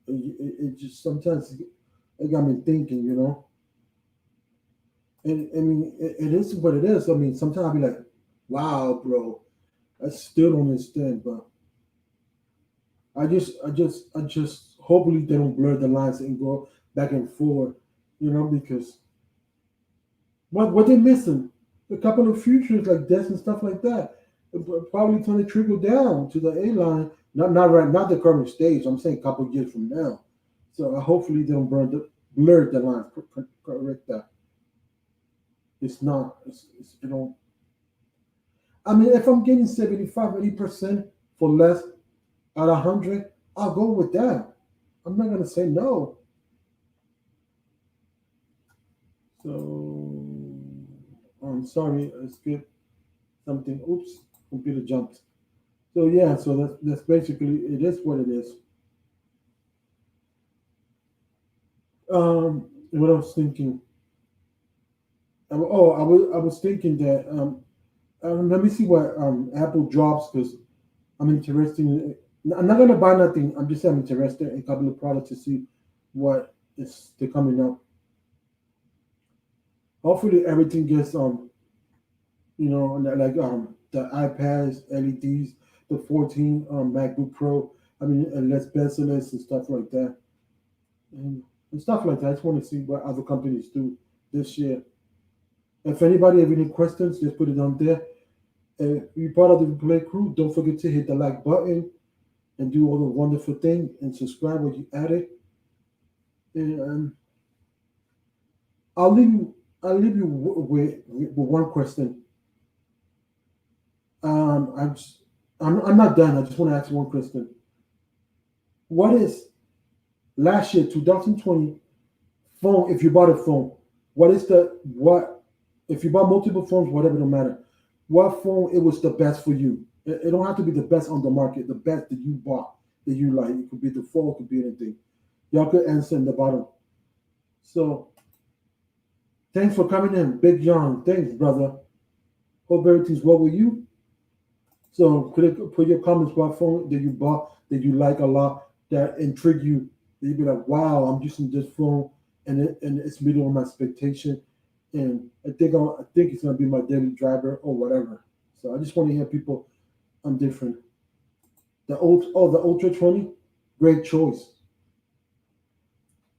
it just sometimes it got me thinking. And I mean, it is what it is. I mean, sometimes I'll be like, wow, bro, I still don't understand, but I just hopefully they don't blur the lines and go back and forward, because what they missing? A couple of futures like this and stuff like that. Probably going to trickle down to the A line. Not right, not the current stage. I'm saying a couple of years from now. So hopefully they don't blur the lines. Correct that. It's not. It's. I mean, if I'm getting 75, 80% for less at 100, I'll go with that. I'm not gonna say no. So I'm sorry, I skipped something. Oops, computer jumped. So yeah, so that's basically it is what it is. What I was thinking. I was thinking that let me see what Apple drops because I'm interested in. I'm not gonna buy nothing. I'm just saying I'm interested in a couple of products to see what is they coming up. Hopefully everything gets like the iPads, LEDs, the 14 MacBook Pro. I mean, and less bezel-less and stuff like that, and, and stuff like that. I just want to see what other companies do this year. If anybody have any questions, just put it on there. If you're part of the Play Crew, don't forget to hit the like button and do all the wonderful thing and subscribe when you add it. And I'll leave you. I'll leave you with one question. I'm, just, I'm not done. I just want to ask one question. What is last year, 2020 phone? If you bought a phone, what is the what? If you bought multiple phones, whatever, no matter. What phone it was the best for you? It don't have to be the best on the market. The best that you bought that you like. It could be the phone. It could be anything. Y'all could answer in the bottom. So thanks for coming in, Big John. Thanks, brother. Hope everything's well with you. So put your comments what phone that you bought that you like a lot that intrigue you. That you be like, wow, I'm using this phone and it's meeting on my expectation, and I think it's gonna be my daily driver or whatever. So I just want to hear people. I'm different. The Ultra 20, great choice,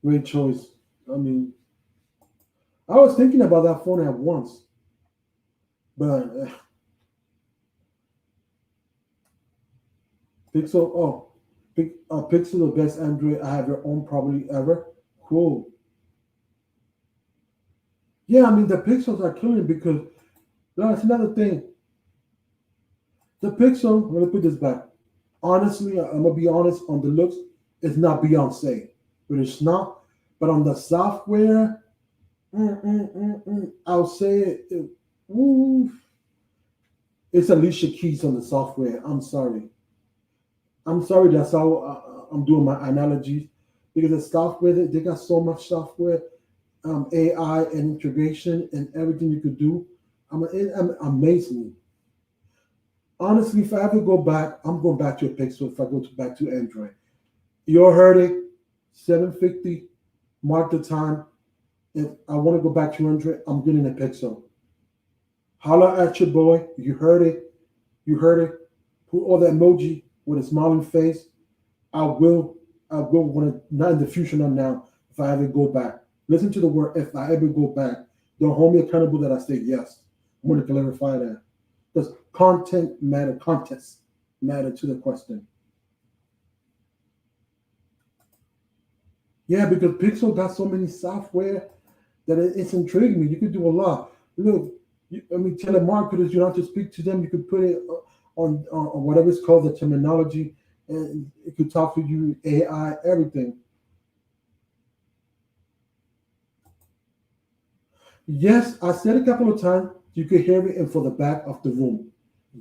great choice. I mean, I was thinking about that phone at once, but Pixel, Pixel, the best Android I have owned probably ever. Cool. Yeah, I mean the Pixels are killing it because that's another thing. The Pixel, I'm gonna put this back. Honestly, I'm gonna be honest on the looks, it's not Beyonce, but it's not. But on the software, I'll say ooh, it's Alicia Keys on the software. I'm sorry. I'm sorry. That's how I'm doing my analogies because the software they got so much software, AI and integration and everything you could do. I'm amazing. Honestly, if I ever go back, I'm going back to a Pixel. If I back to Android, you all heard it. 750. Mark the time. If I want to go back to Android, I'm getting a Pixel. Holla at your boy. You heard it. You heard it. Put all the emoji with a smiling face. I will. I will want to not in the future, not now. If I ever go back, listen to the word. If I ever go back, don't hold me accountable that I say yes. I want to clarify that because content matter. Context matter to the question. Yeah, because Pixel got so many software that it's intriguing me. You could do a lot. Look, I mean, telemarketers, you don't have to speak to them. You could put it on whatever it's called, the terminology, and it could talk to you, AI, everything. Yes, I said a couple of times, you could hear me and for the back of the room.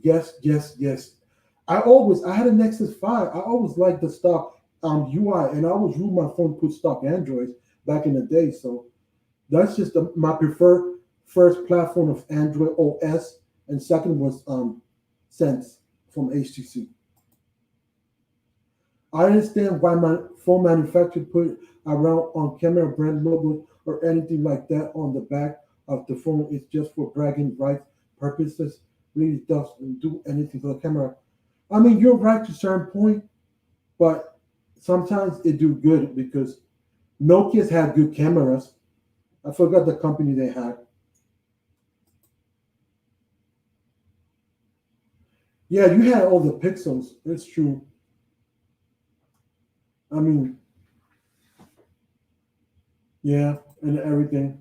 Yes, yes, yes. I had a Nexus 5. I always liked the stock UI, and I always ruled my phone put stock Androids back in the day. So that's just my preferred first platform of Android OS, and second was Sense from HTC. I understand why my phone manufacturer put around on camera brand logo or anything like that on the back of the phone. It's just for bragging rights purposes. Really doesn't do anything for the camera. I mean, you're right to a certain point, but sometimes it do good because Nokia's had good cameras. I forgot the company they had. Yeah, you had all the pixels. It's true. I mean, yeah, and everything.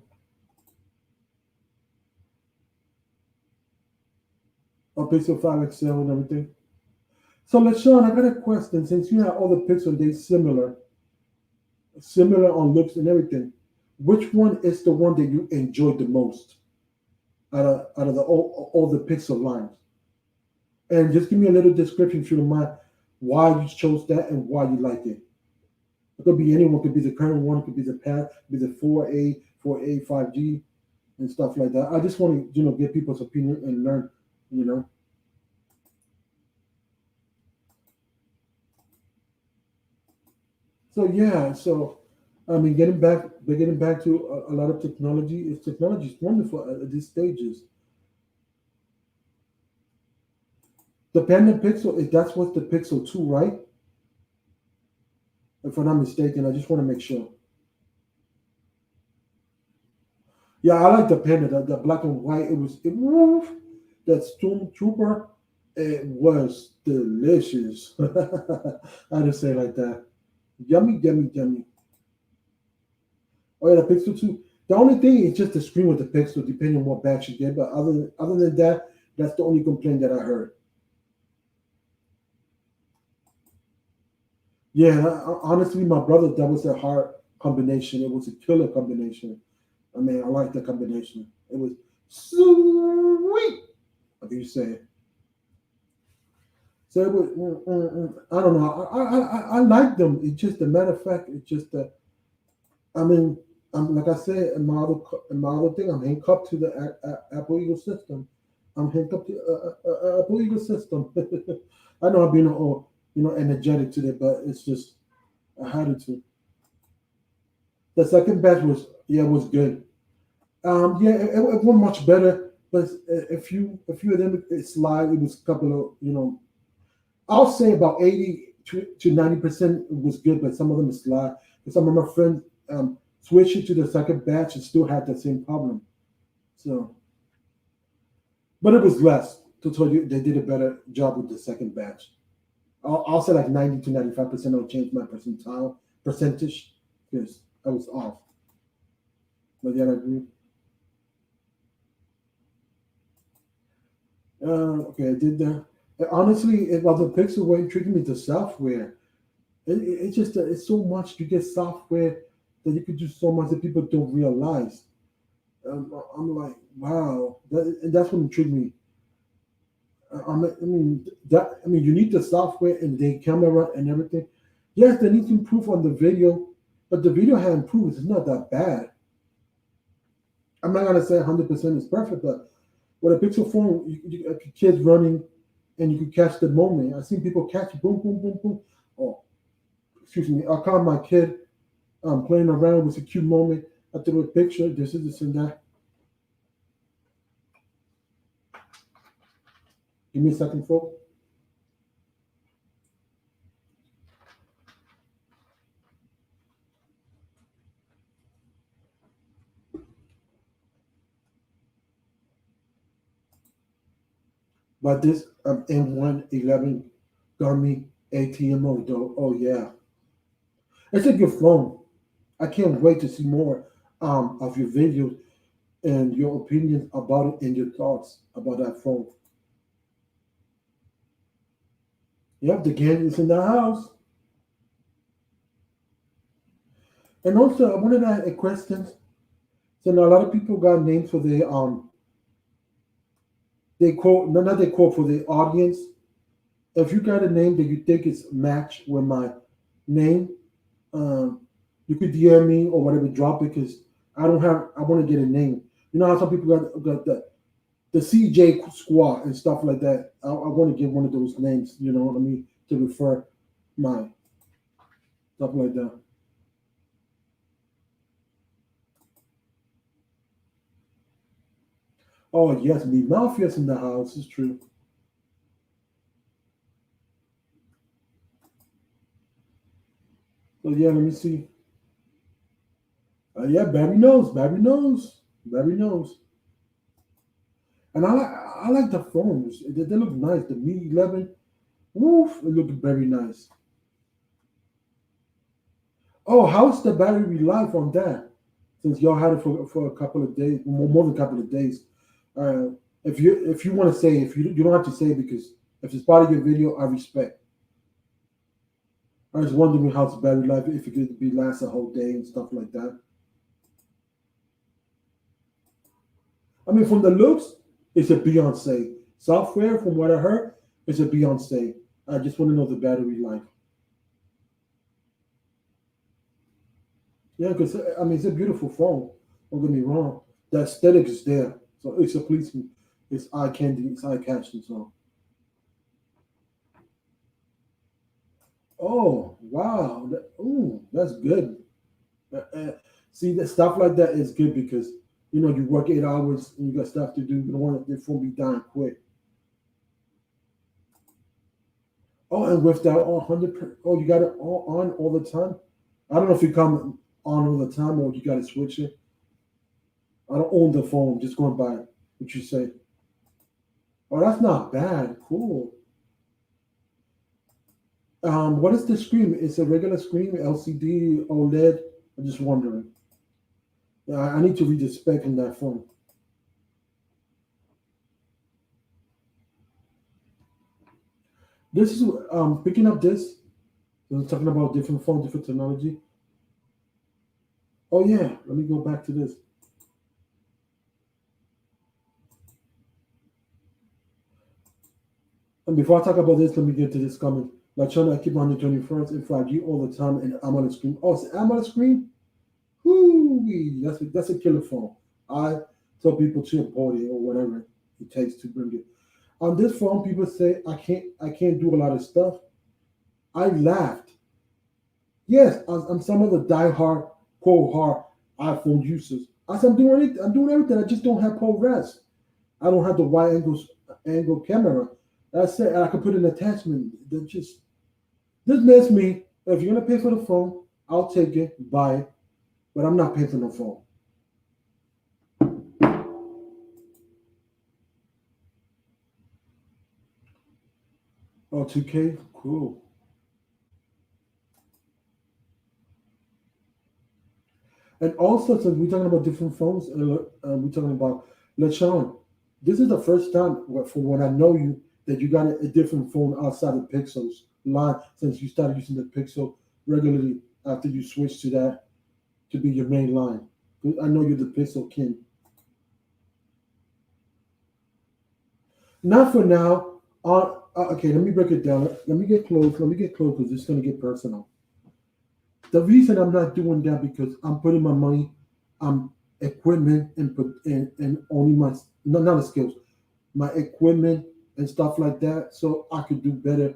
A Pixel 5 XL and everything. So, LaShawn, I got a question. Since you have all the pixels, they similar on looks and everything. Which one is the one that you enjoyed the most out of all the pixel lines? And just give me a little description, if you don't mind, why you chose that and why you like it. It could be anyone. It could be the current one. It could be the past. It could be the 4A, 4A, 5G, and stuff like that. I just want to, get people's opinion and learn. You know. So yeah, so I mean, getting back to a lot of technology. Technology is wonderful at these stages. The Panda Pixel, that's what the Pixel 2, right? If I'm not mistaken, I just want to make sure. Yeah, I like the Panda, the black and white. Woof, that Stormtrooper. It was delicious. I just say it like that. Yummy, yummy, yummy. Oh yeah, the Pixel 2. The only thing is just the screen with the Pixel, depending on what batch you get. But other than that, that's the only complaint that I heard. Yeah, honestly, my brother, that was a hard combination. It was a killer combination. I mean, I like the combination. It was sweet. Like you say. So it was. I don't know. I like them. It's just a matter of fact. It's just that. I mean, I'm like I said in my other thing. I'm handcuffed to the Apple ecosystem. I'm handcuffed to Apple ecosystem. I know I'm being all energetic today, but it's just I had to. The second batch was good. Yeah, it went much better, but a few of them it slide. It was a couple of I'll say about 80 to 90% was good, but some of them is slide. Because some of my friends switched it to the second batch and still had the same problem. So, but it was less. To tell you, they did a better job with the second batch. I'll say like 90 to 95%. I'll change my percentage because I was off. But yeah, I agree. Okay, I did that. Honestly, it was the Pixel way intriguing me to software. It's just it's so much. You get software that you could do so much that people don't realize. I'm like, wow, and that's what intrigued me. I mean, you need the software and the camera and everything. Yes, they need to improve on the video, but the video has improved. It's not that bad. I'm not gonna say 100% is perfect, but with a Pixel phone, kids running, and you could catch the moment. I've seen people catch boom, boom, boom, boom. Oh, excuse me. I caught my kid playing around with a cute moment. I took a picture. This is this and that. Give me a second, folks. But this M111 Garmin ATMO though. Oh yeah, it's a good phone. I can't wait to see more of your videos and your opinions about it and your thoughts about that phone. Yep, the gang is in the house. And also, I wanted to ask a question. So now a lot of people got names for the they quote no, not they quote for the audience. If you got a name that you think is match with my name, um, you could DM me or whatever, drop it because I want to get a name. You know how some people got the CJ squad and stuff like that. I want to get one of those names. You know what I mean to refer my stuff like that. Oh yes, me Mafia's in the house. It's true. So yeah, let me see. Yeah, Barry knows. Barry knows. Barry knows. And I like the phones. They look nice. The Mi 11, woof, it looked very nice. Oh, how's the battery life on that? Since y'all had it for a couple of days, more than a couple of days. Uh, if you want to say, if you don't have to say it because if it's part of your video, I respect. I was wondering how's the battery life if it could be last a whole day and stuff like that. I mean, from the looks, it's a Beyonce. Software, from what I heard, it's a Beyonce. I just want to know the battery life. Yeah, because I mean, it's a beautiful phone. Don't get me wrong. The aesthetic is there, so it's a pleasing. It's eye candy. It's eye catching. So Oh, wow. Ooh, that's good. Uh, See, that stuff like that is good because you work 8 hours and you got stuff to do. You don't want it to be done quick. Oh, and with that, you got it all on all the time. I don't know if you come on all the time or you got to switch it. I don't own the phone. Just going by what you say. Oh, that's not bad. Cool. What is the screen? It's a regular screen, LCD, OLED. I'm just wondering. I need to read the spec in that phone. This is picking up this. We're talking about different phone, different technology. Oh yeah, let me go back to this. And before I talk about this, let me get to this comment. Like trying to keep on the 21st in 5G all the time, and I'm on the screen. Oh, so I'm on the screen. Whoo, that's a killer phone. I tell people to import it or whatever it takes to bring it. On this phone, people say I can't do a lot of stuff. I laughed. Yes, I'm some of the die-hard, cold hard iPhone users. I said I'm doing everything. I just don't have ProRes. I don't have the wide angle camera. That's it. I could put an attachment. That just this makes me. If you're gonna pay for the phone, I'll take it, buy it, but I'm not paying for no phone. Oh, 2K, cool. And also, since we're talking about different phones, we're talking about LeSean. This is the first time, from when I know you, that you got a different phone outside of Pixels line since you started using the Pixel regularly after you switched to that to be your main line. I know you're the Pixel king. Not for now. Okay, let me break it down. Let me get close. Let me get close because it's going to get personal. The reason I'm not doing that because I'm putting my money, equipment and only my no, not the skills, my equipment and stuff like that, so I could do better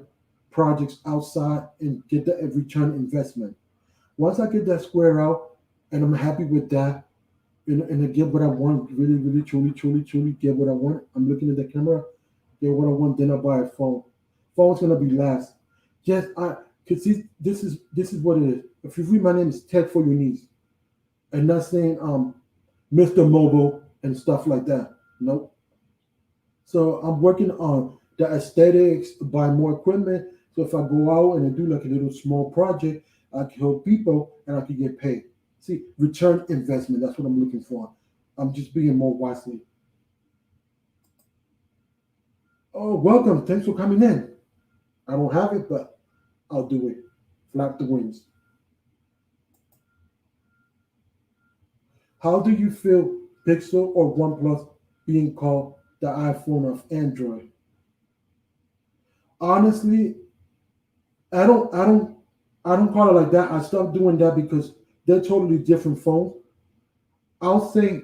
projects outside and get the return investment. Once I get that square out and I'm happy with that, and I get what I want, really, really, truly, truly, truly get what I want. I'm looking at the camera, get what I want, then I buy a phone. Phone's gonna be last. Yes, I cause this is what it is. If you read my name is Tech for your needs. And not saying Mr. Mobile and stuff like that. Nope. So I'm working on the aesthetics, buy more equipment. So if I go out and I do like a little small project, I can help people and I can get paid. See, return investment. That's what I'm looking for. I'm just being more wisely. Oh, welcome. Thanks for coming in. I don't have it, but I'll do it. Flap the wings. How do you feel Pixel or OnePlus being called the iPhone of Android? Honestly, I don't I don't I don't call it like that. I stopped doing that because they're totally different phones. I'll say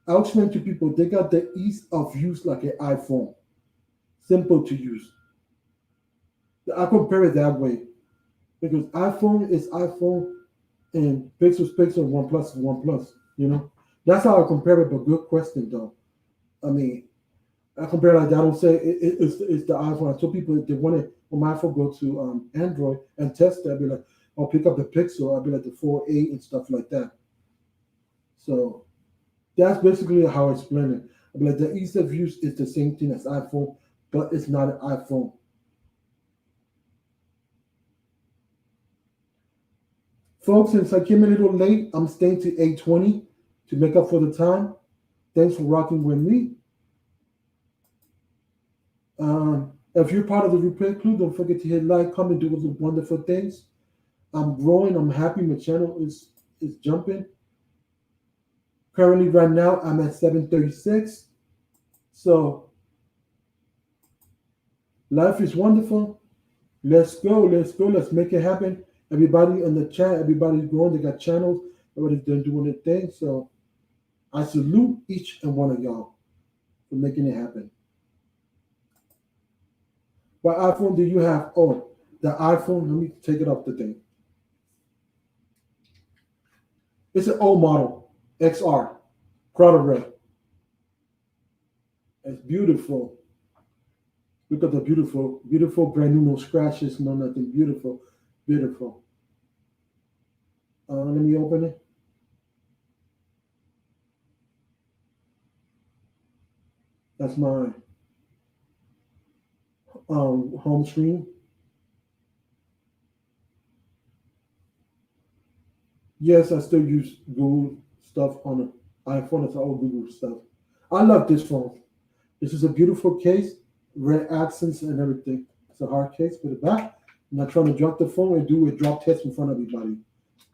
I'll explain to people they got the ease of use like an iPhone. Simple to use. I compare it that way because iPhone is iPhone and Pixel's Pixel, OnePlus is OnePlus. That's how I compare it. But good question though. I mean, I compare it like that. I don't say it's the iPhone. I tell people if they want it on my iPhone, go to Android and test it. I'll be like, I'll pick up the Pixel. I'll be like the 4A and stuff like that. So that's basically how I explain it. I'll be like the ease of use is the same thing as iPhone, but it's not an iPhone. Folks, since I came a little late, I'm staying to 8:20 to make up for the time. Thanks for rocking with me. If you're part of the repair crew, don't forget to hit like, comment, do all the wonderful things. I'm growing. I'm happy. My channel is jumping. Currently, right now, I'm at 736. So life is wonderful. Let's go. Let's go. Let's make it happen. Everybody in the chat, everybody's growing. They got channels. Everybody's doing their thing. So I salute each and one of y'all for making it happen. What iPhone do you have? Oh, The iPhone, let me take it off the thing. It's an old model, XR, Crowder Red. It's beautiful. Look at the beautiful, beautiful, brand new, no scratches, no nothing. Beautiful, beautiful. Let me open it. That's my home screen. Yes, I still use Google stuff on the iPhone. It's all Google stuff. I love this phone. This is a beautiful case, red accents and everything. It's a hard case. Put it back. I'm not trying to drop the phone and do a drop test in front of everybody.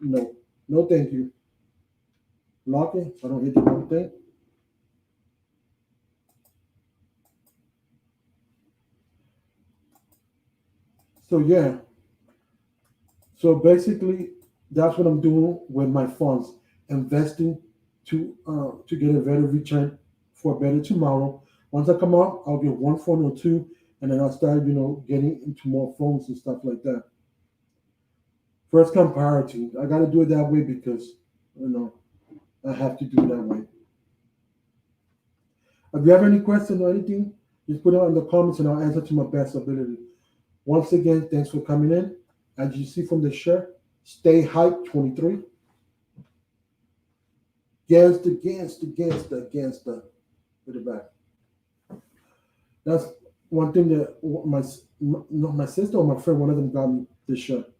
No, no, thank you. Lock it so I don't hit the wrong thing. So yeah, so basically that's what I'm doing with my funds, investing to get a better return for a better tomorrow. Once I come out, I'll get one phone or two, and then I'll start getting into more phones and stuff like that. First come priority. I got to do it that way because you know I have to do it that way. If you have any questions or anything, just put it in the comments and I'll answer to my best ability. Once again, thanks for coming in. As you see from the shirt, stay hype 23. Gangsta. Put it back. That's one thing that my sister or my friend, one of them got me this shirt.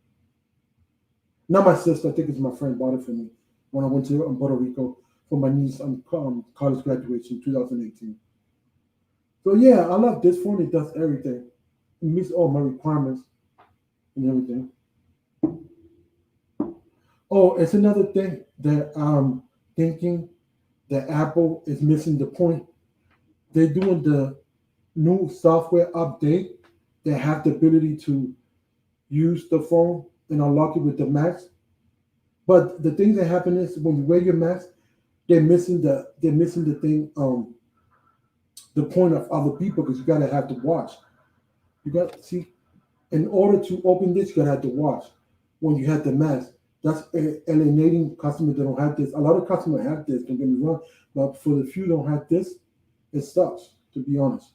Not my sister, I think it's my friend bought it for me when I went to Puerto Rico for my niece college graduation 2018. So yeah, I love this phone. It does everything. It meets all my requirements and everything. Oh, it's another thing that I'm thinking that Apple is missing the point. They're doing the new software update. They have the ability to use the phone and unlock it with the mask. But the thing that happen is when you wear your mask, they're missing the thing, the point of other people because you gotta have to watch. You got see in order to open this, you gotta have to watch when you have the mask. That's alienating customers that don't have this. A lot of customers have this, don't get me wrong, but for the few that don't have this, it sucks, to be honest.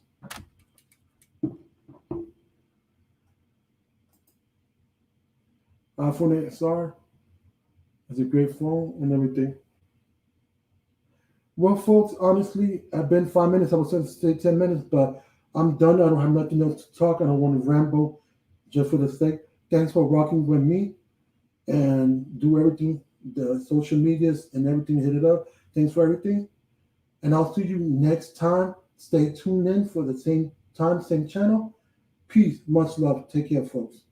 iPhone XR is a great phone and everything. Well, folks, honestly, I've been 5 minutes. I was going to say 10 minutes, but I'm done. I don't have nothing else to talk. I don't want to ramble just for the sake. Thanks for rocking with me and do everything, the social medias and everything, hit it up. Thanks for everything. And I'll see you next time. Stay tuned in for the same time, same channel. Peace. Much love. Take care, folks.